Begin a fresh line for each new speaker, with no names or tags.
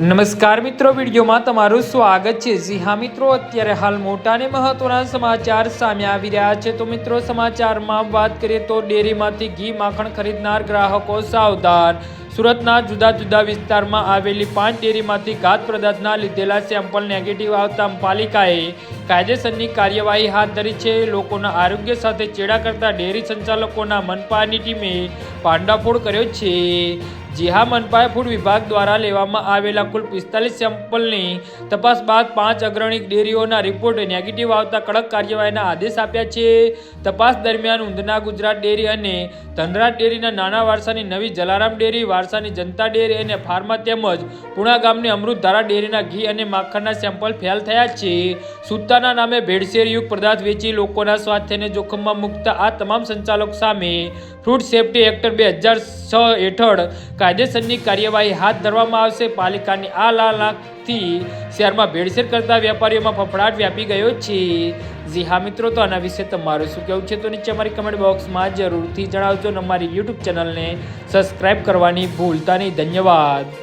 નમસ્કાર મિત્રો, વિડીયોમાં તમારું સ્વાગત છે। જી હા મિત્રો, અત્યારે હાલ મોટા અને મહત્વના સમાચાર સામે આવી રહ્યા છે। તો મિત્રો, સમાચારમાં વાત કરીએ તો ડેરીમાંથી ઘી માખણ ખરીદનાર ગ્રાહકો સાવધાન। સુરતના જુદા જુદા વિસ્તારમાં આવેલી 5 ડેરીમાંથી ઘાત પદાર્થના લીધેલા સેમ્પલ નેગેટિવ આવતા પાલિકાએ કાયદેસરની કાર્યવાહી હાથ ધરી છે। લોકોના આરોગ્ય સાથે ચેડા કરતા ડેરી સંચાલકોના મનપાની ટીમે ભાંડાફોડ કર્યો છે। જી હા, મનપાએ ફૂડ વિભાગ દ્વારા લેવામાં આવેલા કુલ 45 સેમ્પલની તપાસ બાદ 5 અગ્રણી ડેરીઓના રિપોર્ટ નેગેટિવ આવતા કડક કાર્યવાહીના આદેશ આપ્યા છે। તપાસ દરમિયાન ઊંધના ગુજરાત ડેરી અને ધનરાજ ડેરીના નાના વારસાની નવી જલારામ ડેરી, વારસાની જનતા ડેરી અને ફાર્મા તેમજ પુણા ગામની અમૃતધારા ડેરીના ઘી અને માખણના સેમ્પલ ફેલ થયા છે। સૂત્તાના નામે ભેળસેળયુક્ત પદાર્થ વેચી લોકોના સ્વાસ્થ્યને જોખમમાં મૂકતા આ તમામ સંચાલકો સામે ફૂડ સેફ્ટી એક્ટ 2006 હેઠળ કાયદેસરની કાર્યવાહી હાથ ધરવામાં આવશે। પાલિકાની આ લાલાથી શહેરમાં ભેળસેળ કરતા વેપારીઓમાં ફફડાટ વ્યાપી ગયો છે। જી હા મિત્રો, તો આના વિશે તમારું શું કહેવું છે તો નીચે અમારી કમેન્ટ બોક્સમાં જરૂરથી જણાવજો। અમારી યુટ્યુબ ચેનલને સબસ્ક્રાઈબ કરવાની ભૂલતા નહીં। ધન્યવાદ।